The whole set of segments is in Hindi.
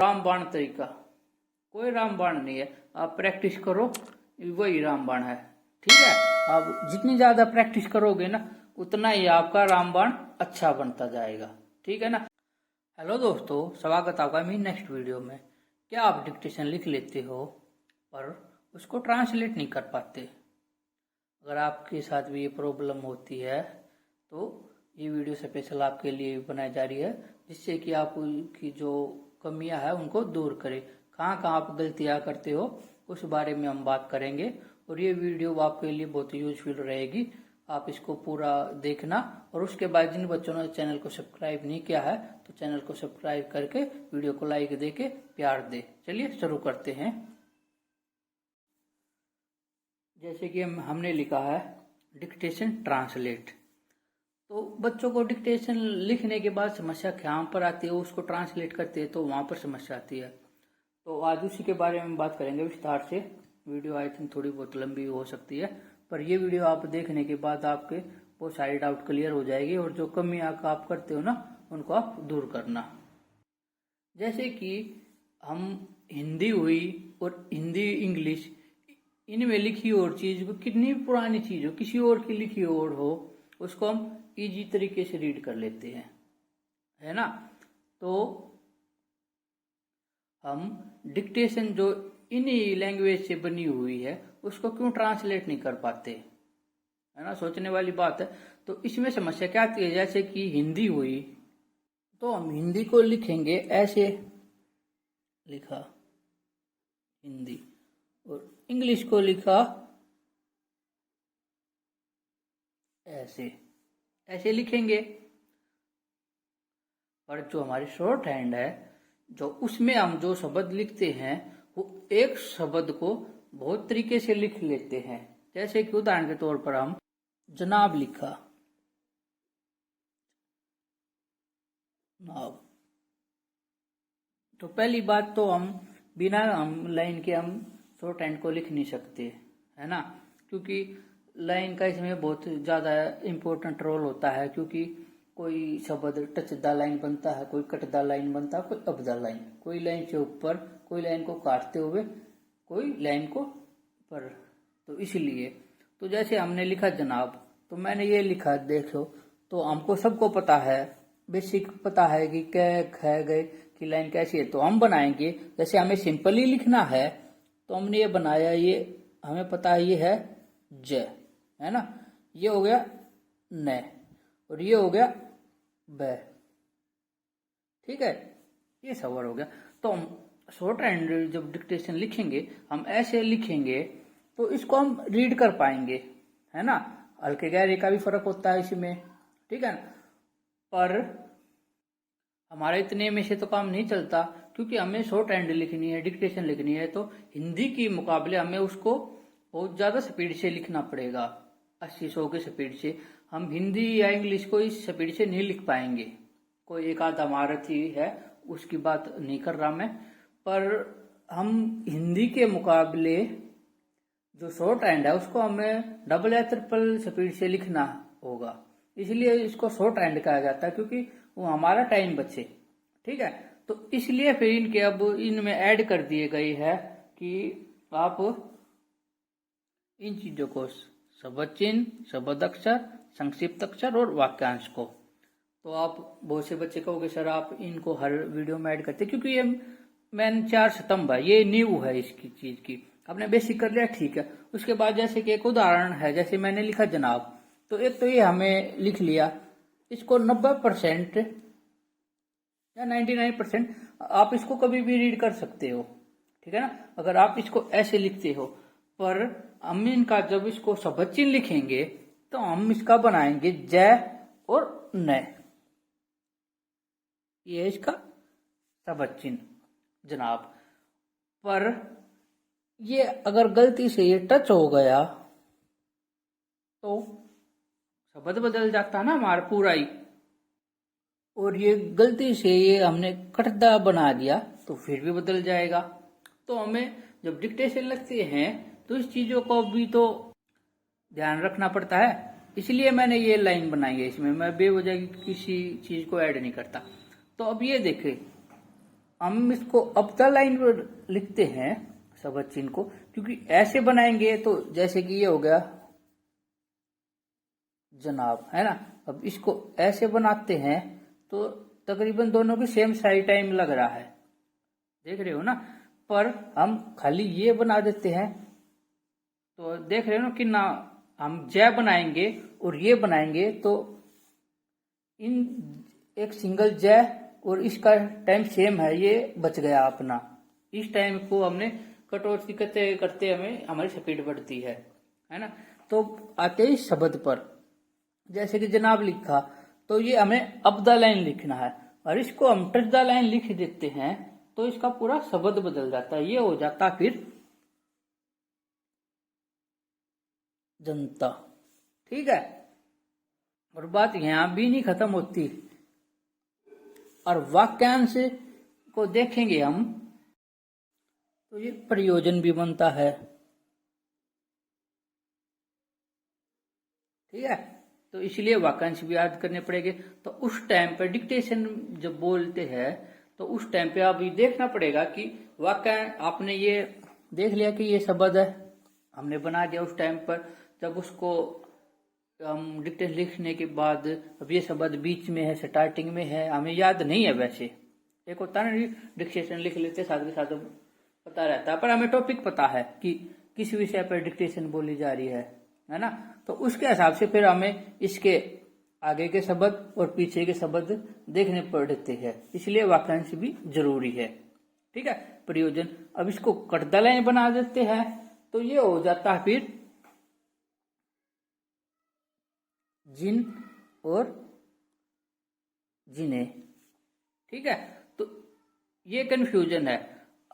रामबाण तरीका, कोई रामबाण नहीं है, आप प्रैक्टिस करो, वही रामबाण है। ठीक है, आप जितनी ज्यादा प्रैक्टिस करोगे ना उतना ही आपका रामबाण अच्छा बनता जाएगा। ठीक है ना। हेलो दोस्तों, स्वागत आपका मेरी नेक्स्ट वीडियो में। क्या आप डिक्टेशन लिख लेते हो पर उसको ट्रांसलेट नहीं कर पाते? अगर आपके साथ भी ये प्रॉब्लम होती है तो ये वीडियो स्पेशल आपके लिए बनाई जा रही है, जिससे कि आपकी जो कमियां हैं उनको दूर करे। कहाँ कहाँ आप गलतियां करते हो उस बारे में हम बात करेंगे, और ये वीडियो आपके लिए बहुत यूजफुल रहेगी। आप इसको पूरा देखना, और उसके बाद जिन बच्चों ने चैनल को सब्सक्राइब नहीं किया है तो चैनल को सब्सक्राइब करके वीडियो को लाइक दे के प्यार दे। चलिए शुरू करते हैं। जैसे कि हमने लिखा है डिक्टेशन ट्रांसलेट, तो बच्चों को डिक्टेशन लिखने के बाद समस्या कहाँ पर आती है, उसको ट्रांसलेट करते हैं तो वहां पर समस्या आती है। तो आज उसी के बारे में बात करेंगे विस्तार से। वीडियो आई थिंक थोड़ी बहुत लंबी हो सकती है, पर ये वीडियो आप देखने के बाद आपके बहुत सारी डाउट क्लियर हो जाएगी, और जो कमियां आप करते हो ना उनको आप दूर करना। जैसे कि हम हिंदी हुई और हिंदी इंग्लिश, इनमें लिखी और चीज को, कितनी पुरानी चीज हो, किसी और की लिखी और हो, उसको हम इजी तरीके से रीड कर लेते हैं, है ना। तो हम डिक्टेशन जो इन्हीं लैंग्वेज से बनी हुई है उसको क्यों ट्रांसलेट नहीं कर पाते, है ना, सोचने वाली बात है। तो इसमें समस्या क्या आती है, जैसे कि हिंदी हुई तो हम हिंदी को लिखेंगे ऐसे, लिखा हिंदी, और इंग्लिश को लिखा ऐसे, ऐसे लिखेंगे। पर जो हमारी शॉर्ट हैंड है, जो उसमें हम जो शब्द लिखते हैं वो एक शब्द को बहुत तरीके से लिख लेते हैं। जैसे कि उदाहरण के तौर पर हम जनाब लिखा, नाब, तो पहली बात तो हम बिना हम लाइन के हम शॉर्ट हैंड को लिख नहीं सकते, है ना, क्योंकि लाइन का इसमें बहुत ज्यादा इम्पोर्टेंट रोल होता है। क्योंकि कोई शब्द टच द लाइन बनता है, कोई कट द लाइन बनता है, कोई अप द लाइन, कोई लाइन से ऊपर, कोई लाइन को काटते हुए, कोई लाइन को पर। तो इसलिए तो जैसे हमने लिखा जनाब, तो मैंने ये लिखा, देखो, तो हमको सबको पता है, बेसिक पता है कि कै ख गए की लाइन कैसी है, तो हम बनाएंगे। जैसे हमें सिंपली लिखना है तो हमने ये बनाया, ये हमें पता है ये है ज, है ना, ये हो गया न, और ये हो गया ब। ठीक है, ये सवाल हो गया। तो हम शॉर्ट हैंड जब डिक्टेशन लिखेंगे हम ऐसे लिखेंगे तो इसको हम रीड कर पाएंगे, है ना। हल्के गहरे का भी फर्क होता है इसमें, ठीक है ना। पर हमारे इतने में से तो काम नहीं चलता, क्योंकि हमें शॉर्ट हैंड लिखनी है, डिक्टेशन लिखनी है, तो हिंदी के मुकाबले हमें उसको बहुत ज्यादा स्पीड से लिखना पड़ेगा। 80-100 की स्पीड से हम हिंदी या इंग्लिश को इस स्पीड से नहीं लिख पाएंगे। कोई एक आधा महारथी है, उसकी बात नहीं कर रहा मैं, पर हम हिंदी के मुकाबले जो शॉर्ट हैंड है उसको हमें डबल या ट्रिपल स्पीड से लिखना होगा। इसलिए इसको शॉर्ट हैंड कहा जाता है, क्योंकि वो हमारा टाइम बचे। ठीक है, तो इसलिए फिर इनके अब इनमें ऐड कर दिए गए है कि आप इन चीजों को, शब्द चिन्ह, शब्द अक्षर, संक्षिप्त अक्षर और वाक्यांश को, तो आप बहुत से बच्चे कहोगे सर आप इनको हर वीडियो में ऐड करते, क्योंकि ये मेन 4 स्तंभ है, ये नींव है इसकी चीज की। आपने बेसिक कर लिया, ठीक है। उसके बाद जैसे कि एक उदाहरण है, जैसे मैंने लिखा जनाब, तो एक तो ये हमें लिख लिया, इसको 90% या 99% आप इसको कभी भी रीड कर सकते हो, ठीक है ना, अगर आप इसको ऐसे लिखते हो। पर हम इनका जब इसको शब्द चिन्ह लिखेंगे तो हम इसका बनाएंगे जय और न, ये इसका शब्द चिन्ह जनाब। पर ये अगर गलती से ये टच हो गया तो शब्द बदल जाता ना हमारा पूरा ही, और ये गलती से ये हमने कटदा बना दिया तो फिर भी बदल जाएगा। तो हमें जब डिक्टेशन लिखते हैं तो इस चीजों को भी तो ध्यान रखना पड़ता है। इसलिए मैंने ये लाइन बनाई है, इसमें मैं बेवजह किसी चीज को ऐड नहीं करता। तो अब ये देखें, हम इसको अब द लाइन पर लिखते हैं शब्द चिन्ह को, क्योंकि ऐसे बनाएंगे तो जैसे कि ये हो गया जनाब, है ना। अब इसको ऐसे बनाते हैं तो तकरीबन दोनों की सेम साइड टाइम लग रहा है, देख रहे हो ना। पर हम खाली ये बना देते हैं तो देख रहे हो ना कि ना, हम जय बनाएंगे और ये बनाएंगे तो इन एक सिंगल जय और इसका टाइम सेम है, ये बच गया अपना। इस टाइम को हमने कटौती करते करते हमें हमारी स्पीड बढ़ती है ना। तो आते ही शब्द पर, जैसे कि जनाब लिखा तो ये हमें अब द लाइन लिखना है, और इसको हम टच द लाइन लिख देते हैं तो इसका पूरा शब्द बदल जाता है। ये हो जाता फिर जनता, ठीक है। और बात यहां भी नहीं खत्म होती, और वाक्यांश को देखेंगे हम तो ये प्रयोजन भी बनता है, ठीक है। तो इसलिए वाक्यांश भी याद करने पड़ेंगे। तो उस टाइम पर डिक्टेशन जब बोलते हैं तो उस टाइम पे आप ये देखना पड़ेगा कि वाक्य आपने ये देख लिया कि ये शब्द है, हमने बना दिया उस टाइम पर। जब उसको हम डिक्टेशन लिखने के बाद अब ये शब्द बीच में है, स्टार्टिंग में है, हमें याद नहीं है। वैसे एक होता है ना, डिक्टेशन लिख लेते साथ के साथ पता रहता है, पर हमें टॉपिक पता है कि किस विषय पर डिक्टेशन बोली जा रही है ना। तो उसके हिसाब से फिर हमें इसके आगे के शब्द और पीछे के शब्द देखने पड़ते हैं, इसलिए वाक्यांश भी जरूरी है, ठीक है। प्रयोजन, अब इसको कटदा लाइन बना देते हैं तो ये हो जाता है फिर जिन और जिन्हें, ठीक है। तो ये कंफ्यूजन है।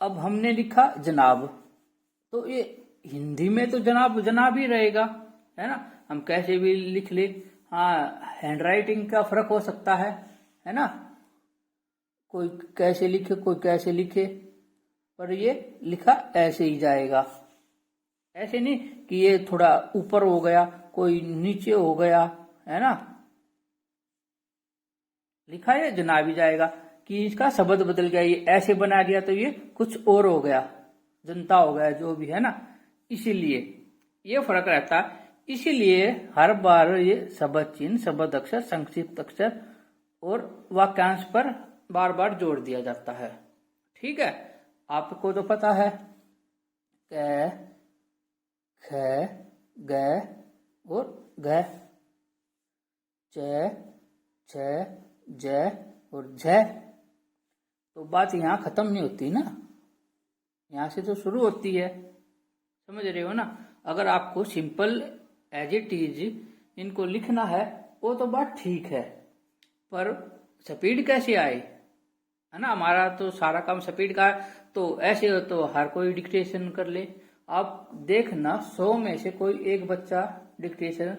अब हमने लिखा जनाब, तो ये हिंदी में तो जनाब जनाब ही रहेगा, है ना। हम कैसे भी लिख ले, हाँ हैंडराइटिंग का फर्क हो सकता है ना। कोई कैसे लिखे कोई कैसे लिखे, पर ये लिखा ऐसे ही जाएगा। ऐसे नहीं कि ये थोड़ा ऊपर हो गया कोई नीचे हो गया, है ना। लिखा है जनाब ही जाएगा कि इसका शब्द बदल गया, ये ऐसे बना दिया तो ये कुछ और हो गया, जनता हो गया, जो भी है ना। इसीलिए ये फर्क रहता है। इसीलिए हर बार ये शब्द चिन्ह, शब्द अक्षर, संक्षिप्त अक्षर और वाक्यांश पर बार बार जोड़ दिया जाता है, ठीक है। आपको तो पता है क, ख, ग और घ, च, छ, ज और झ। तो बात यहाँ खत्म नहीं होती ना, यहाँ से तो शुरू होती है, समझ रहे हो ना। अगर आपको सिंपल एज इट इज इनको लिखना है वो तो बात ठीक है, पर स्पीड कैसे आए, है ना। हमारा तो सारा काम स्पीड का है, तो ऐसे हो तो हर कोई डिक्टेशन कर ले। आप देखना 100 में से कोई एक बच्चा डिक्टेशन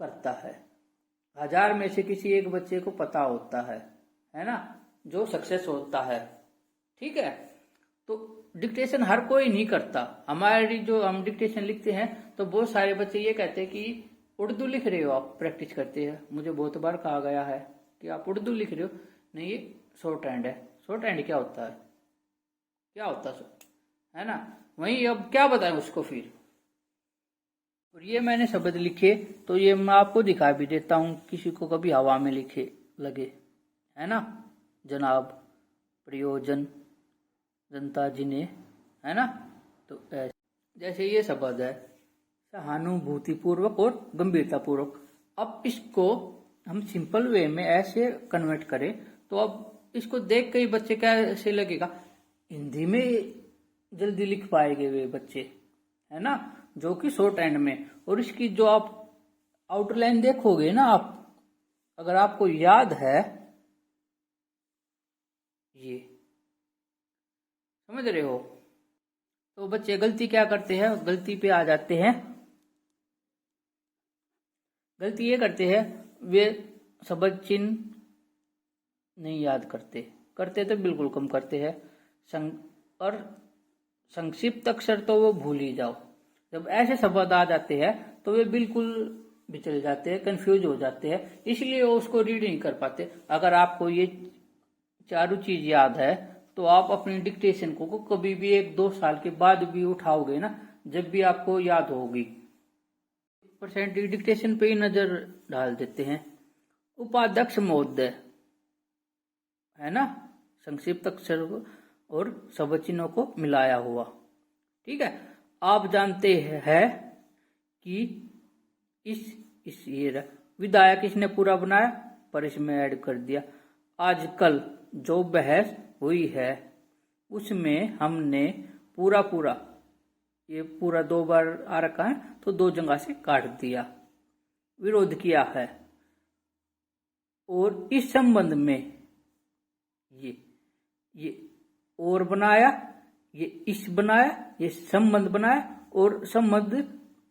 करता है, 1000 में से किसी एक बच्चे को पता होता है ना, जो सक्सेस होता है, ठीक है। तो डिक्टेशन हर कोई नहीं करता। हमारी जो हम डिक्टेशन लिखते हैं तो बहुत सारे बच्चे ये कहते हैं कि उर्दू लिख रहे हो आप, प्रैक्टिस करते हैं। मुझे बहुत बार कहा गया है कि आप उर्दू लिख रहे हो, नहीं ये शॉर्ट हैंड है। शॉर्ट हैंड क्या होता है, क्या होता है ना। वही अब क्या बताएं उसको फिर। और ये मैंने शब्द लिखे तो ये मैं आपको दिखा भी देता हूँ, किसी को कभी हवा में लिखे लगे, है ना। जनाब, प्रयोजन, जनता, जिन्हें, है ना। तो जैसे ये शब्द है सहानुभूतिपूर्वक और गंभीरतापूर्वक। अब इसको हम सिंपल वे में ऐसे कन्वर्ट करें तो अब इसको देख के ही बच्चे कैसे लगेगा, हिंदी में जल्दी लिख पाएंगे वे बच्चे, है ना, जो कि शॉर्ट हैंड में। और इसकी जो आप आउटलाइन देखोगे ना, आप अगर आपको याद है, ये समझ रहे हो, तो बच्चे गलती क्या करते हैं, गलती पे आ जाते हैं। गलती ये करते हैं वे शब्द चिन्ह नहीं याद करते, करते तो बिल्कुल कम करते हैं। और संक्षिप्त अक्षर तो वो भूल ही जाओ। जब ऐसे शब्द आ जाते हैं तो वे बिल्कुल बिचल जाते हैं, कंफ्यूज हो जाते हैं, इसलिए वो उसको रीड नहीं कर पाते। अगर आपको ये चारों चीज याद है तो आप अपनी डिक्टेशन को कभी भी 1-2 साल के बाद भी उठाओगे ना, जब भी आपको याद होगी। परसेंट डिक्टेशन पे ही नजर डाल देते हैं। उपाध्यक्ष महोदय है ना, संक्षिप्त अक्षर और शब्दचिन्हों को मिलाया हुआ। ठीक है, आप जानते हैं कि इस ये विधायक इसने पूरा बनाया पर इसमें ऐड कर दिया। आजकल जो बहस हुई है उसमें हमने पूरा ये पूरा 2 बार आ रखा है तो 2 जगह से काट दिया, विरोध किया है। और इस संबंध में ये और बनाया, ये इस बनाया, ये संबंध बनाया और संबंध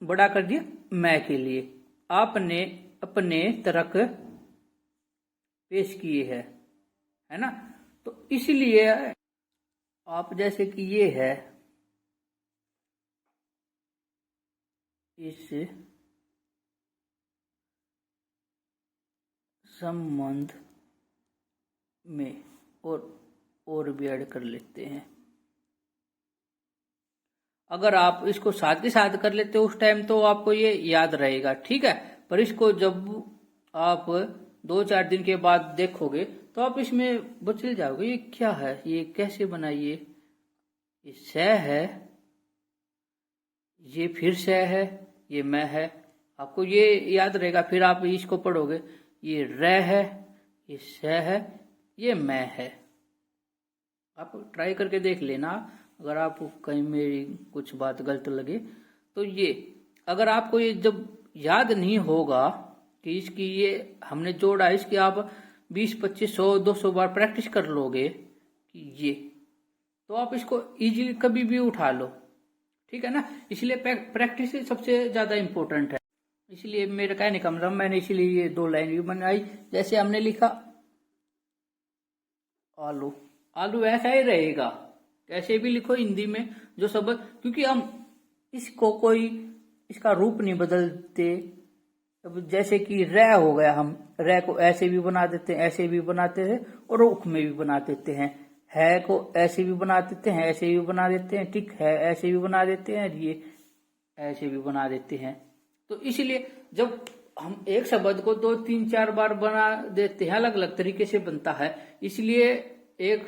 बड़ा कर दिया मैं के लिए। आपने अपने तर्क पेश किए है ना। तो इसलिए आप जैसे कि ये है इस संबंध में और भी ऐड कर लेते हैं। अगर आप इसको साथ के साथ कर लेते हो उस टाइम तो आपको ये याद रहेगा, ठीक है। पर इसको जब आप 2-4 दिन के बाद देखोगे तो आप इसमें बचल जाओगे, ये क्या है, ये कैसे बनाइए, ये स है, ये फिर स है, ये मैं है, आपको ये याद रहेगा। फिर आप इसको पढ़ोगे, ये र है, ये स है, ये मैं है। आप ट्राई करके देख लेना, अगर आपको कहीं मेरी कुछ बात गलत लगे तो ये अगर आपको ये जब याद नहीं होगा कि इसकी ये हमने जोड़ा, इसकी आप 20-25-100-200 बार प्रैक्टिस कर लोगे कि ये, तो आप इसको इजीली कभी भी उठा लो, ठीक है ना। इसलिए प्रैक्टिस सबसे ज्यादा इंपॉर्टेंट है। इसलिए मेरे कहने का मतलब मैंने इसीलिए ये 2 लाइन भी बनाई। जैसे हमने लिखा आलू, आलू ऐसा ही रहेगा, कैसे भी लिखो हिंदी में जो शब्द, क्योंकि हम इसको कोई इसका रूप नहीं बदलते। अब जैसे कि र हो गया, हम र को ऐसे भी बना देते हैं, ऐसे भी बनाते हैं और रुख में भी बना देते हैं। है को ऐसे भी बना देते हैं, ऐसे भी बना देते हैं, ठीक है ऐसे भी बना देते हैं, ये ऐसे भी बना देते हैं। तो इसलिए जब हम एक शब्द को 2-3-4 बार बना देते हैं, अलग अलग तरीके से बनता है। इसलिए एक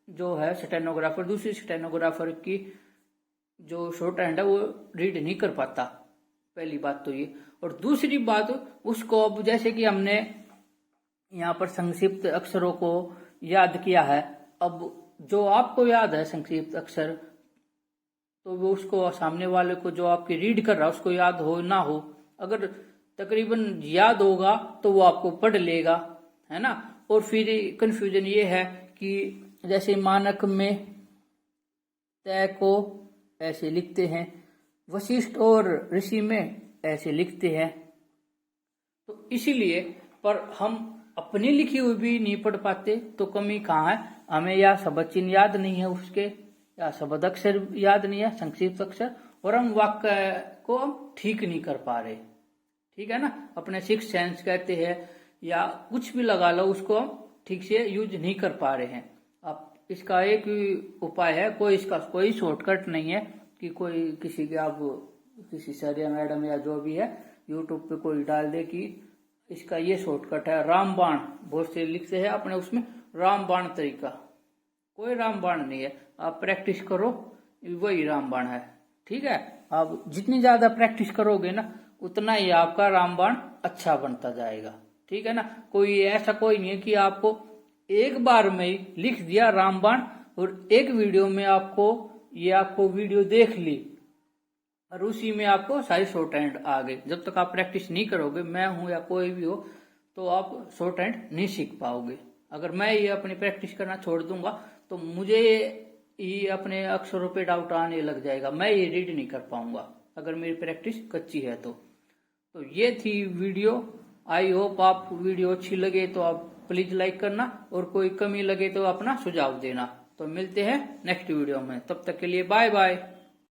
जो है स्टेनोग्राफर दूसरी स्टेनोग्राफर की जो शॉर्ट हैंड है वो रीड नहीं कर पाता, पहली बात तो ये। और दूसरी बात, उसको अब जैसे कि हमने यहाँ पर संक्षिप्त अक्षरों को याद किया है, अब जो आपको याद है संक्षिप्त अक्षर तो वो उसको सामने वाले को जो आपकी रीड कर रहा है उसको याद हो ना हो, अगर तकरीबन याद होगा तो वो आपको पढ़ लेगा, है ना। और फिर कंफ्यूजन ये है कि जैसे मानक में तय को ऐसे लिखते हैं, वशिष्ठ और ऋषि में ऐसे लिखते हैं, तो इसीलिए पर हम अपनी लिखी हुई भी नहीं पढ़ पाते। तो कमी कहाँ है, हमें या शब्द चिन्ह याद नहीं है उसके, या शब्द अक्षर याद नहीं है, संक्षिप्त अक्षर, और हम वाक्य को हम ठीक नहीं कर पा रहे, ठीक है ना। अपने 6th सेंस कहते हैं या कुछ भी लगा लो, उसको हम ठीक से यूज नहीं कर पा रहे हैं। अब इसका एक उपाय है, कोई इसका कोई शॉर्टकट नहीं है कि कोई किसी के आप किसी सर या मैडम या जो भी है यूट्यूब पे कोई डाल दे कि इसका ये शॉर्टकट है रामबाण, बहुत से लिखते हैं अपने उसमें रामबाण तरीका, कोई रामबाण नहीं है। आप प्रैक्टिस करो, वही रामबाण है, ठीक है। आप जितनी ज्यादा प्रैक्टिस करोगे ना उतना ही आपका रामबाण अच्छा बनता जाएगा, ठीक है ना। कोई ऐसा कोई नहीं है कि आपको एक बार में ही लिख दिया रामबाण और एक वीडियो में आपको वीडियो देख ली और उसी में आपको सारी शॉर्ट हैंड आ गई। जब तक आप प्रैक्टिस नहीं करोगे, मैं हूं या कोई भी हो, तो आप शॉर्ट हैंड नहीं सीख पाओगे। अगर मैं ये अपनी प्रैक्टिस करना छोड़ दूंगा तो मुझे ये अपने अक्षरों पे डाउट आने लग जाएगा, मैं ये रीड नहीं कर पाऊंगा अगर मेरी प्रैक्टिस कच्ची है तो ये थी वीडियो। आई होप आप वीडियो अच्छी लगे तो आप प्लीज लाइक करना, और कोई कमी लगे तो अपना सुझाव देना। तो मिलते हैं नेक्स्ट वीडियो में, तब तक के लिए बाय बाय।